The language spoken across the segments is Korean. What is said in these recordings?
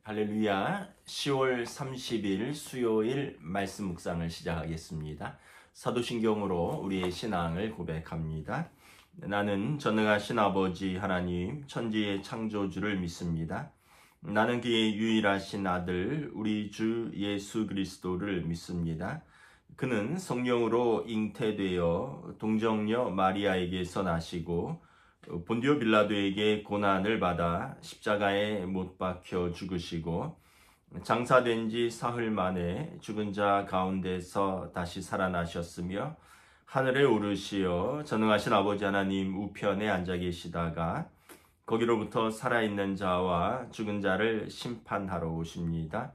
할렐루야. 10월 30일 수요일 말씀 묵상을 시작하겠습니다. 사도신경으로 우리의 신앙을 고백합니다. 나는 전능하신 아버지 하나님 천지의 창조주를 믿습니다. 나는 그의 유일하신 아들 우리 주 예수 그리스도를 믿습니다. 그는 성령으로 잉태되어 동정녀 마리아에게서 나시고 본디오 빌라도에게 고난을 받아 십자가에 못 박혀 죽으시고 장사된 지 사흘 만에 죽은 자 가운데서 다시 살아나셨으며 하늘에 오르시어 전능하신 아버지 하나님 우편에 앉아 계시다가 거기로부터 살아있는 자와 죽은 자를 심판하러 오십니다.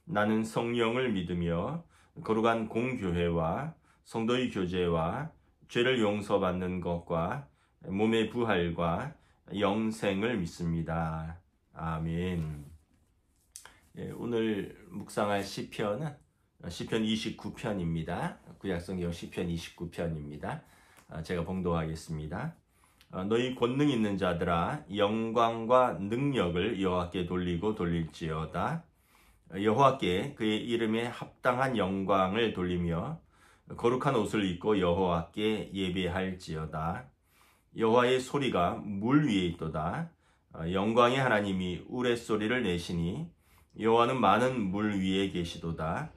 나는 성령을 믿으며 거룩한 공교회와 성도의 교제와 죄를 용서받는 것과 몸의 부활과 영생을 믿습니다. 아멘. 오늘 묵상할 시편은 시편 29편입니다. 구약성경 시편 29편입니다. 제가 봉독하겠습니다. 너희 권능 있는 자들아 영광과 능력을 여호와께 돌리고 돌릴지어다. 여호와께 그의 이름에 합당한 영광을 돌리며 거룩한 옷을 입고 여호와께 예배할지어다. 여호와의 소리가 물 위에 있도다. 영광의 하나님이 우레소리를 내시니 여호와는 많은 물 위에 계시도다.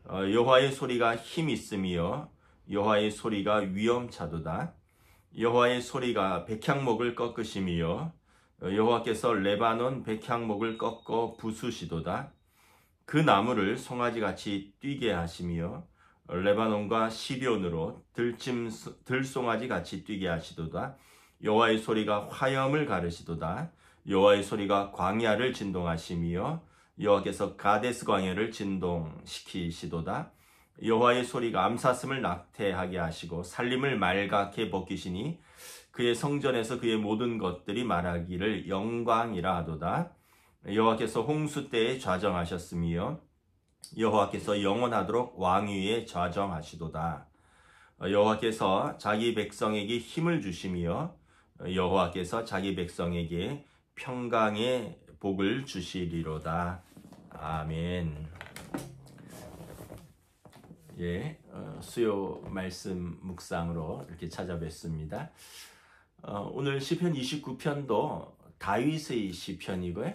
여호와의 소리가 힘 있으며 여호와의 소리가 위엄차도다. 여호와의 소리가 백향목을 꺾으시며 여호와께서 레바논 백향목을 꺾어 부수시도다. 그 나무를 송아지같이 뛰게 하시며 레바논과 시리온으로 들송아지 같이 뛰게 하시도다. 여호와의 소리가 화염을 가르시도다. 여호와의 소리가 광야를 진동하시며 여호와께서 가데스 광야를 진동시키시도다. 여호와의 소리가 암사슴을 낙태하게 하시고 살림을 말갛게 벗기시니 그의 성전에서 그의 모든 것들이 말하기를 영광이라 하도다. 여호와께서 홍수 때에 좌정하셨으며 여호와께서 영원하도록 왕위에 좌정하시도다. 여호와께서 자기 백성에게 힘을 주시며 여호와께서 자기 백성에게 평강의 복을 주시리로다. 아멘. 수요 말씀 묵상으로 이렇게 찾아뵙습니다. 오늘 시편 29편도 다윗의 시편이고요.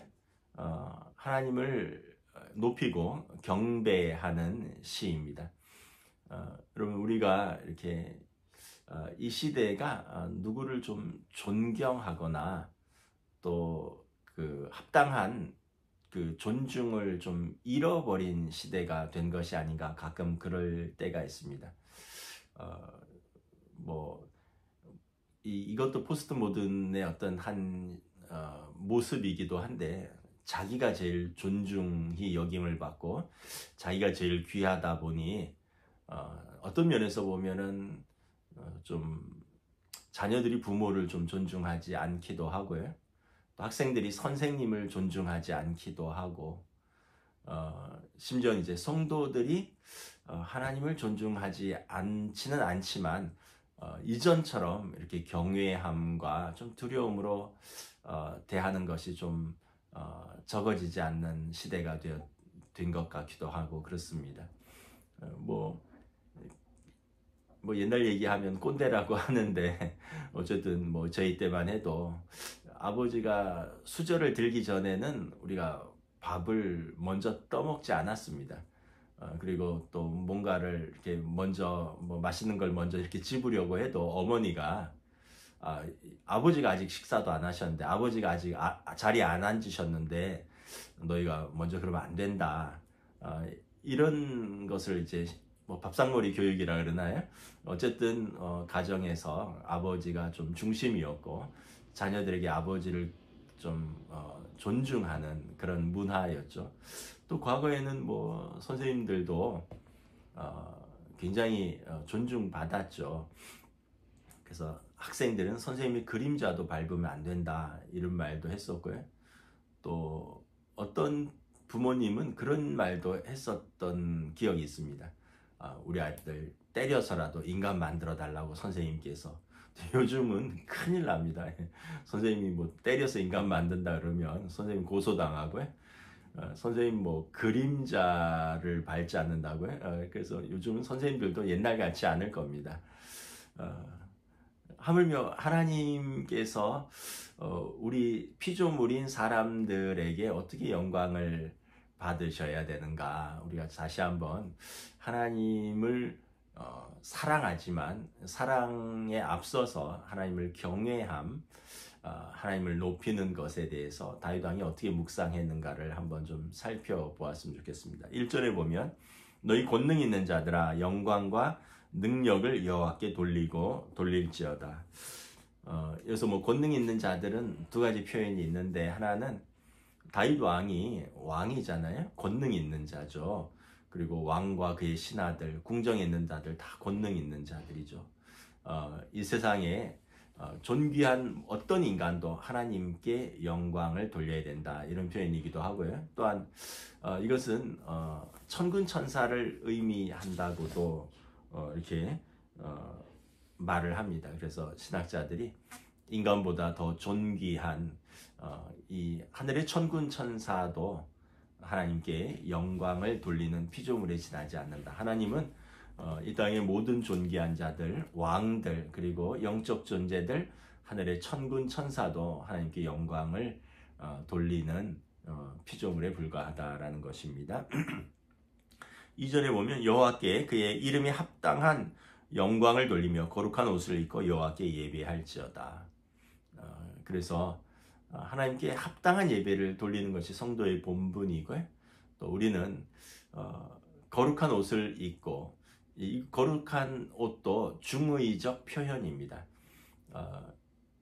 하나님을 높이고 경배하는 시입니다. 여러분 우리가 이렇게 이 시대가 누구를 좀 존경하거나 또 그 합당한 그 존중을 좀 잃어버린 시대가 된 것이 아닌가 가끔 그럴 때가 있습니다. 이것도 포스트 모던의 어떤 한 모습이기도 한데 자기가 제일 존중히 여김을 받고 자기가 제일 귀하다 보니 어떤 면에서 보면은 좀 자녀들이 부모를 좀 존중하지 않기도 하고요. 또 학생들이 선생님을 존중하지 않기도 하고 심지어 이제 성도들이 하나님을 존중하지 않지는 않지만 이전처럼 이렇게 경외함과 좀 두려움으로 대하는 것이 좀 적어지지 않는 시대가 된 것 같기도 하고 그렇습니다. 옛날 얘기하면 꼰대라고 하는데 어쨌든 저희 때만 해도 아버지가 수저를 들기 전에는 우리가 밥을 먼저 떠먹지 않았습니다. 그리고 또 뭔가를 이렇게 먼저 맛있는 걸 먼저 이렇게 집으려고 해도 어머니가 아버지가 아직 식사도 안 하셨는데 아버지가 아직 자리에 안 앉으셨는데 너희가 먼저 그러면 안 된다. 이런 것을 이제 밥상머리 교육이라 그러나요? 어쨌든 가정에서 아버지가 좀 중심이었고 자녀들에게 아버지를 좀 존중하는 그런 문화였죠. 또 과거에는 선생님들도 굉장히 존중받았죠. 그래서 학생들은 선생님의 그림자도 밟으면 안 된다 이런 말도 했었고요. 또 어떤 부모님은 그런 말도 했었던 기억이 있습니다. 우리 아이들 때려서라도 인간 만들어 달라고 선생님께서. 요즘은 큰일 납니다. 선생님이 때려서 인간 만든다 그러면 선생님 고소당하고요. 선생님 뭐 그림자를 밟지 않는다고요? 그래서 요즘은 선생님들도 옛날 같지 않을 겁니다. 하물며 하나님께서 우리 피조물인 사람들에게 어떻게 영광을 받으셔야 되는가, 우리가 다시 한번 하나님을 사랑하지만 사랑에 앞서서 하나님을 경외함, 하나님을 높이는 것에 대해서 다윗 왕이 어떻게 묵상했는가를 한번 좀 살펴보았으면 좋겠습니다. 1절에 보면 너희 권능 있는 자들아 영광과 능력을 여호와께 돌릴지어다. 여기서 뭐 권능 있는 자들은 두 가지 표현이 있는데, 하나는 다윗 왕이 왕이잖아요. 권능 있는 자죠. 그리고 왕과 그의 신하들, 궁정에 있는 자들 다 권능 있는 자들이죠. 이 세상에 존귀한 어떤 인간도 하나님께 영광을 돌려야 된다, 이런 표현이기도 하고요. 또한 이것은 천군 천사를 의미한다고도 이렇게 말을 합니다. 그래서 신학자들이 인간보다 더 존귀한 이 하늘의 천군 천사도 하나님께 영광을 돌리는 피조물에 지나지 않는다. 하나님은 이 땅의 모든 존귀한 자들, 왕들, 그리고 영적 존재들, 하늘의 천군 천사도 하나님께 영광을 돌리는 피조물에 불과하다라는 것입니다. 2절에 보면 여호와께 그의 이름에 합당한 영광을 돌리며 거룩한 옷을 입고 여호와께 예배할지어다. 그래서 하나님께 합당한 예배를 돌리는 것이 성도의 본분이고요. 또 우리는 거룩한 옷을 입고, 이 거룩한 옷도 중의적 표현입니다.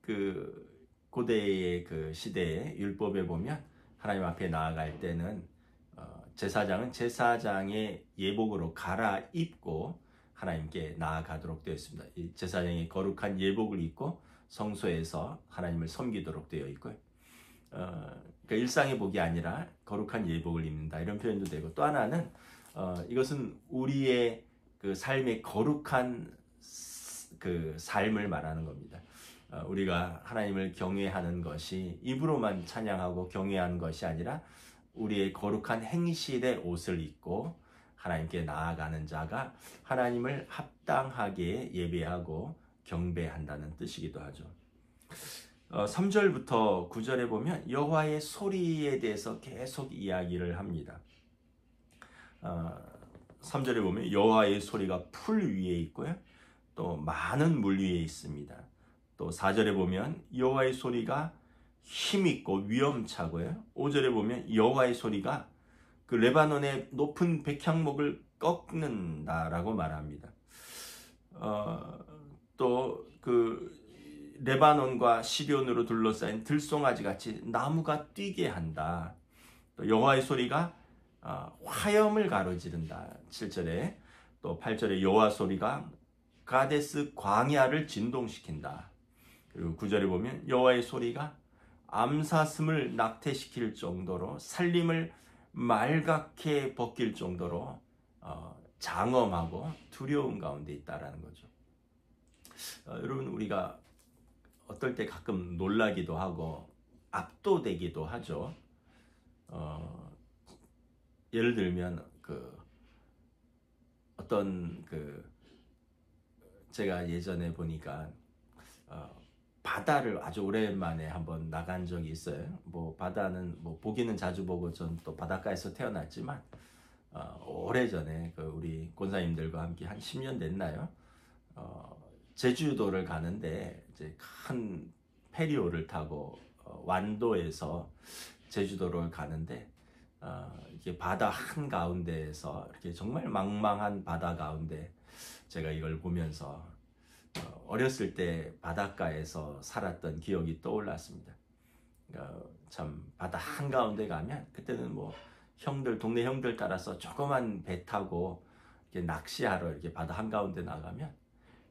그 고대의 그 시대의 율법에 보면 하나님 앞에 나아갈 때는 제사장은 제사장의 예복으로 갈아입고 하나님께 나아가도록 되어 있습니다. 이 제사장이 거룩한 예복을 입고 성소에서 하나님을 섬기도록 되어 있고요. 그러니까 일상의 복이 아니라 거룩한 예복을 입는다, 이런 표현도 되고, 또 하나는 이것은 우리의 그 삶의 거룩한 그 삶을 말하는 겁니다. 우리가 하나님을 경외하는 것이 입으로만 찬양하고 경외하는 것이 아니라 우리의 거룩한 행실의 옷을 입고 하나님께 나아가는 자가 하나님을 합당하게 예배하고 경배한다는 뜻이기도 하죠. 3절부터 9절에 보면 여호와의 소리에 대해서 계속 이야기를 합니다. 3절에 보면 여호와의 소리가 풀 위에 있고요, 또 많은 물 위에 있습니다. 또 4절에 보면 여호와의 소리가 힘있고 위험차고요. 5절에 보면 여호와의 소리가 그 레바논의 높은 백향목을 꺾는다라고 말합니다. 또 그 레바논과 시리온으로 둘러싸인 들송아지 같이 나무가 뛰게 한다. 또 여호와의 소리가 화염을 가로지른다. 7절에, 또 8절에 여호와 소리가 가데스 광야를 진동시킨다. 그리고 9절에 보면 여호와의 소리가 암사슴을 낙태시킬 정도로, 살림을 말갛게 벗길 정도로 장엄하고 두려움 가운데 있다라는 거죠. 여러분, 우리가 어떨 때 가끔 놀라기도 하고 압도되기도 하죠. 예를 들면 제가 예전에 보니까 바다를 아주 오랜만에 한번 나간 적이 있어요. 뭐 바다는 뭐 보기는 자주 보고 전 또 바닷가에서 태어났지만 오래전에 우리 권사님들과 함께 한 10년 됐나요? 제주도를 가는데 이제 큰 페리오를 타고 완도에서 제주도를 가는데 이게 바다 한가운데에서 이렇게 정말 망망한 바다 가운데 제가 이걸 보면서 어렸을 때 바닷가에서 살았던 기억이 떠올랐습니다. 참 바다 한가운데 가면, 그때는 뭐 동네 형들 따라서 조그만 배 타고 이렇게 낚시하러 이렇게 바다 한가운데 나가면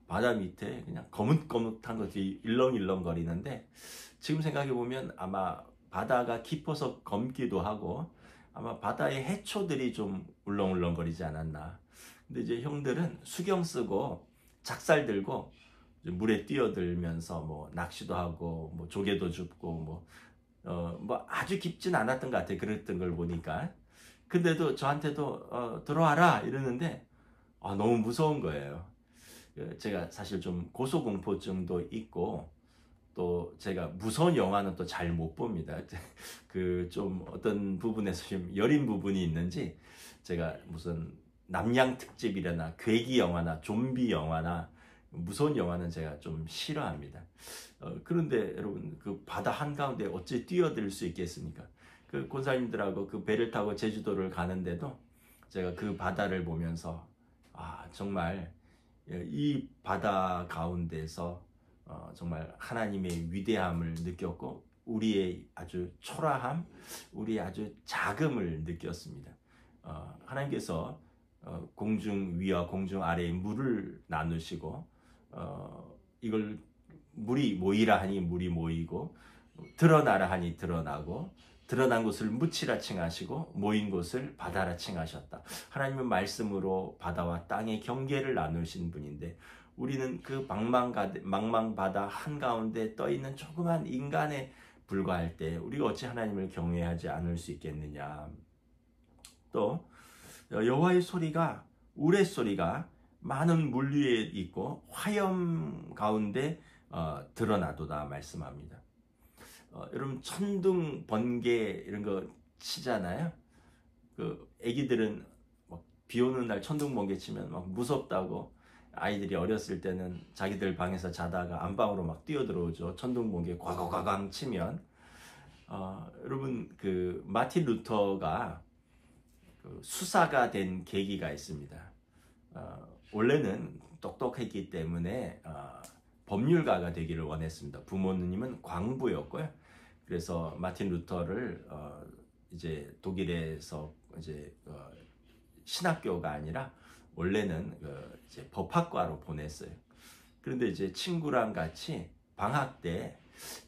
바다 밑에 그냥 거뭇거뭇한 것들이 일렁일렁 거리는데, 지금 생각해 보면 아마 바다가 깊어서 검기도 하고 아마 바다의 해초들이 좀 울렁울렁거리지 않았나. 근데 이제 형들은 수경 쓰고 작살 들고 물에 뛰어들면서 뭐 낚시도 하고 뭐 조개도 줍고 뭐 뭐 아주 깊진 않았던 것 같아요. 그랬던 걸 보니까. 근데도 저한테도 들어와라 이러는데 너무 무서운 거예요. 제가 사실 좀 고소공포증도 있고 또 제가 무서운 영화는 또 잘 못 봅니다. 그 좀 어떤 부분에서 좀 여린 부분이 있는지 제가 무슨 남양 특집이라나 괴기 영화나 좀비 영화나 무서운 영화는 제가 좀 싫어합니다. 그런데 여러분 그 바다 한가운데 어찌 뛰어들 수 있겠습니까? 그 권사님들하고 그 배를 타고 제주도를 가는데도 제가 그 바다를 보면서 정말 이 바다 가운데서 정말 하나님의 위대함을 느꼈고 우리의 아주 초라함, 우리의 아주 작음을 느꼈습니다. 하나님께서 공중 위와 공중 아래의 물을 나누시고 이걸 물이 모이라 하니 물이 모이고 드러나라 하니 드러나고 드러난 곳을 묻히라 칭하시고 모인 곳을 바다라 칭하셨다. 하나님은 말씀으로 바다와 땅의 경계를 나누신 분인데 우리는 그 망망 바다 한가운데 떠있는 조그만 인간에 불과할 때 우리가 어찌 하나님을 경외하지 않을 수 있겠느냐. 또 여호와의 소리가 우레소리가 많은 물 위에 있고 화염 가운데 드러나도다 말씀합니다. 여러분 천둥 번개 이런 거 치잖아요. 그 애기들은 비 오는 날 천둥 번개 치면 막 무섭다고 아이들이 어렸을 때는 자기들 방에서 자다가 안방으로 막 뛰어들어오죠. 천둥 번개 과거과강 치면 여러분 그 마틴 루터가 그 수사가 된 계기가 있습니다. 원래는 똑똑했기 때문에 법률가가 되기를 원했습니다. 부모님은 광부였고요. 그래서 마틴 루터를 이제 독일에서 이제 신학교가 아니라 원래는 이제 법학과로 보냈어요. 그런데 이제 친구랑 같이 방학 때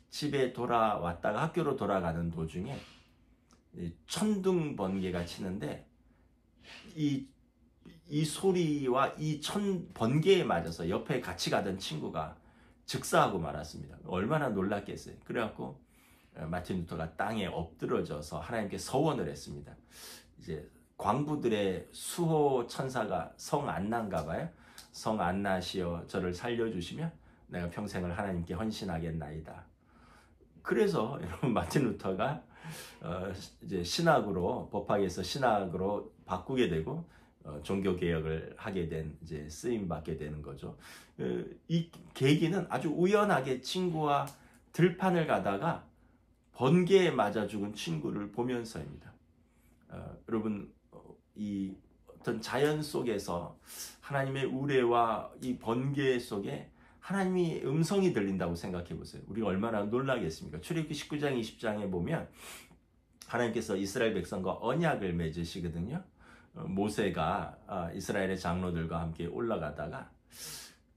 집에 돌아왔다가 학교로 돌아가는 도중에 천둥 번개가 치는데 이 소리와 이 번개에 맞아서 옆에 같이 가던 친구가 즉사하고 말았습니다. 얼마나 놀랐겠어요. 그래갖고 마틴 루터가 땅에 엎드러져서 하나님께 서원을 했습니다. 이제 광부들의 수호 천사가 성 안나인가 봐요. 성 안나시여 저를 살려주시면 내가 평생을 하나님께 헌신하겠나이다. 그래서 여러분 마틴 루터가 이제 신학으로 법학에서 신학으로 바꾸게 되고 종교 개혁을 하게 된 이제 쓰임 받게 되는 거죠. 이 계기는 아주 우연하게 친구와 들판을 가다가 번개에 맞아 죽은 친구를 보면서입니다. 여러분 이 어떤 자연 속에서 하나님의 우레와 이 번개 속에 하나님이 음성이 들린다고 생각해 보세요. 우리가 얼마나 놀라겠습니까? 출애굽기 19장 20장에 보면 하나님께서 이스라엘 백성과 언약을 맺으시거든요. 모세가 이스라엘의 장로들과 함께 올라가다가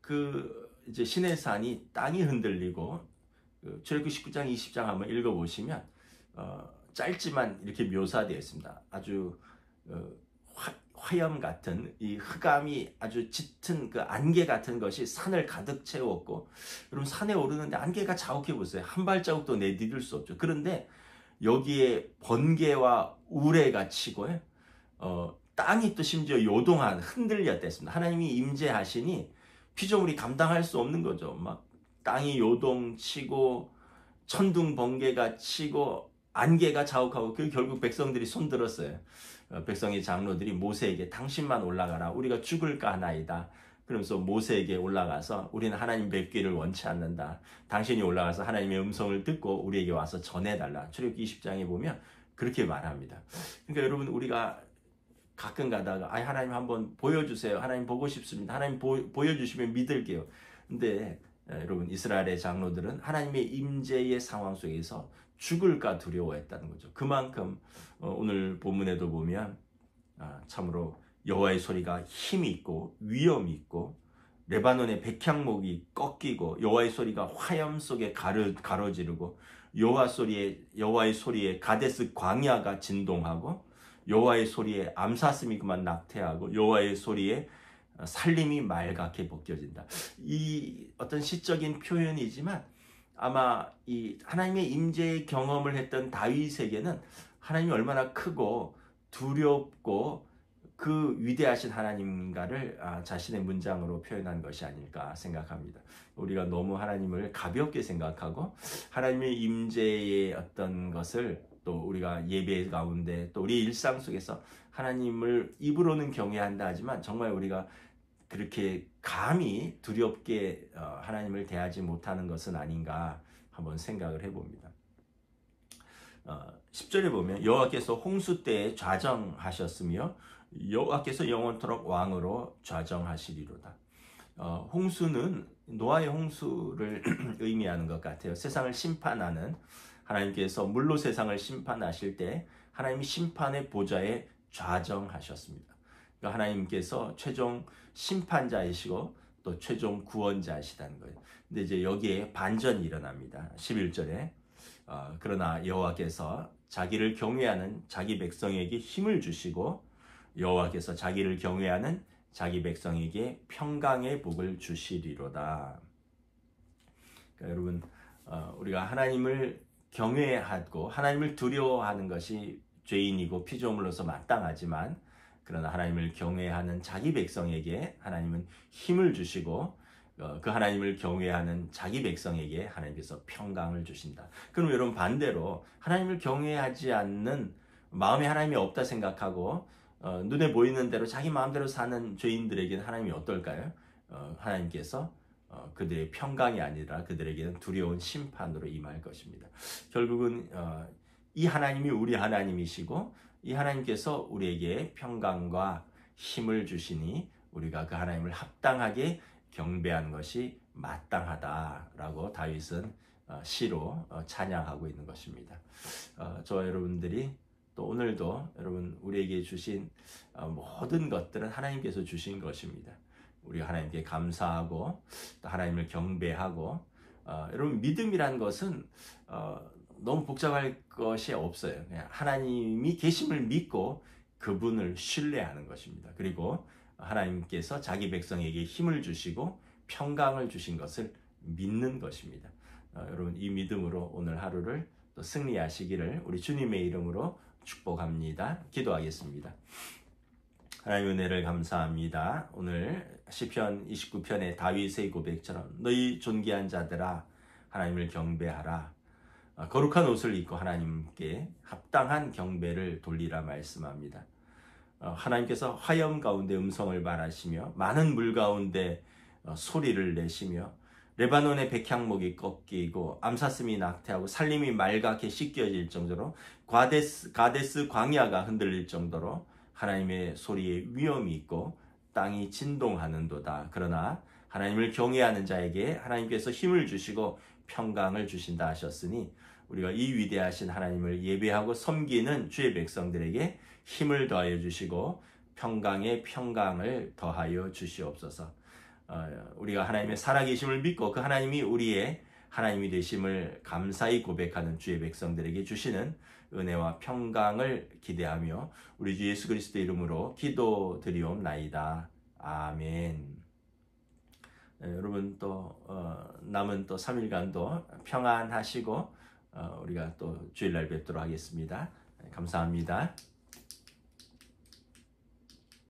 그 이제 시내산이 땅이 흔들리고 출애굽기 19장 20장 한번 읽어보시면 짧지만 이렇게 묘사되어 있습니다. 아주 화염 같은 이 흑암이 아주 짙은 그 안개 같은 것이 산을 가득 채웠고 여러분 산에 오르는데 안개가 자욱해 보세요. 한 발자국도 내디딜 수 없죠. 그런데 여기에 번개와 우레가 치고요. 땅이 또 심지어 요동한 흔들렸댔습니다. 하나님이 임재하시니 피조물이 감당할 수 없는 거죠. 막 땅이 요동치고 천둥 번개가 치고 안개가 자욱하고 그 결국 백성들이 손들었어요. 백성의 장로들이 모세에게 당신만 올라가라. 우리가 죽을까 하나이다. 그러면서 모세에게 올라가서 우리는 하나님 뵙기를 원치 않는다. 당신이 올라가서 하나님의 음성을 듣고 우리에게 와서 전해달라. 출애굽기 20장에 보면 그렇게 말합니다. 그러니까 여러분 우리가 가끔 가다가 하나님 한번 보여주세요. 하나님 보고 싶습니다. 하나님 보여주시면 믿을게요. 근데 여러분 이스라엘의 장로들은 하나님의 임재의 상황 속에서 죽을까 두려워했다는 거죠. 그만큼 오늘 본문에도 보면 참으로 여호와의 소리가 힘이 있고 위엄이 있고 레바논의 백향목이 꺾이고 여호와의 소리가 화염 속에 가로지르고 여호와의 소리에 가데스 광야가 진동하고 여호와의 소리에 암사슴이 그만 낙태하고 여호와의 소리에 살림이 말갛게 벗겨진다. 이 어떤 시적인 표현이지만 아마 이 하나님의 임재의 경험을 했던 다윗에게는 하나님이 얼마나 크고 두렵고 그 위대하신 하나님과를 자신의 문장으로 표현한 것이 아닐까 생각합니다. 우리가 너무 하나님을 가볍게 생각하고 하나님의 임재의 어떤 것을 또 우리가 예배 가운데 또 우리 일상 속에서 하나님을 입으로는 경외한다 하지만 정말 우리가 그렇게 감히 두렵게 하나님을 대하지 못하는 것은 아닌가 한번 생각을 해봅니다. 10절에 보면 여호와께서 홍수 때에 좌정하셨으며 여호와께서 영원토록 왕으로 좌정하시리로다. 홍수는 노아의 홍수를 의미하는 것 같아요. 세상을 심판하는 하나님께서 물로 세상을 심판하실 때 하나님이 심판의 보좌에 좌정하셨습니다. 그러니까 하나님께서 최종 심판자이시고 또 최종 구원자이시다는 거예요. 근데 이제 여기에 반전이 일어납니다. 11절에 그러나 여호와께서 자기를 경외하는 자기 백성에게 힘을 주시고 여호와께서 자기를 경외하는 자기 백성에게 평강의 복을 주시리로다. 그러니까 여러분 우리가 하나님을 경외하고 하나님을 두려워하는 것이 죄인이고 피조물로서 마땅하지만 그러나 하나님을 경외하는 자기 백성에게 하나님은 힘을 주시고 그 하나님을 경외하는 자기 백성에게 하나님께서 평강을 주신다. 그럼 여러분 반대로 하나님을 경외하지 않는 마음에 하나님이 없다 생각하고 눈에 보이는 대로 자기 마음대로 사는 죄인들에게는 하나님이 어떨까요? 하나님께서 그들의 평강이 아니라 그들에게는 두려운 심판으로 임할 것입니다. 결국은 이 하나님이 우리 하나님이시고 이 하나님께서 우리에게 평강과 힘을 주시니 우리가 그 하나님을 합당하게 경배하는 것이 마땅하다라고 다윗은 시로 찬양하고 있는 것입니다. 저와 여러분들이 또 오늘도 여러분 우리에게 주신 모든 것들은 하나님께서 주신 것입니다. 우리가 하나님께 감사하고 또 하나님을 경배하고 여러분 믿음이란 것은 너무 복잡할 것이 없어요. 그냥 하나님이 계심을 믿고 그분을 신뢰하는 것입니다. 그리고 하나님께서 자기 백성에게 힘을 주시고 평강을 주신 것을 믿는 것입니다. 여러분 이 믿음으로 오늘 하루를 또 승리하시기를 우리 주님의 이름으로 축복합니다. 기도하겠습니다. 하나님의 은혜를 감사합니다. 오늘 시편 29편의 다윗의 고백처럼 너희 존귀한 자들아 하나님을 경배하라. 거룩한 옷을 입고 하나님께 합당한 경배를 돌리라 말씀합니다. 하나님께서 화염 가운데 음성을 발하시며 많은 물 가운데 소리를 내시며 레바논의 백향목이 꺾이고 암사슴이 낙태하고 살림이 말갛게 씻겨질 정도로 가데스 광야가 흔들릴 정도로 하나님의 소리에 위엄이 있고 땅이 진동하는도다. 그러나 하나님을 경외하는 자에게 하나님께서 힘을 주시고 평강을 주신다 하셨으니 우리가 이 위대하신 하나님을 예배하고 섬기는 주의 백성들에게 힘을 더하여 주시고 평강에 평강을 더하여 주시옵소서. 우리가 하나님의 살아계심을 믿고 그 하나님이 우리의 하나님이 되심을 감사히 고백하는 주의 백성들에게 주시는 은혜와 평강을 기대하며 우리 주 예수 그리스도 이름으로 기도드리옵나이다. 아멘. 여러분 또 남은 또 3일간도 평안하시고 우리가 또 주일날 뵙도록 하겠습니다. 감사합니다.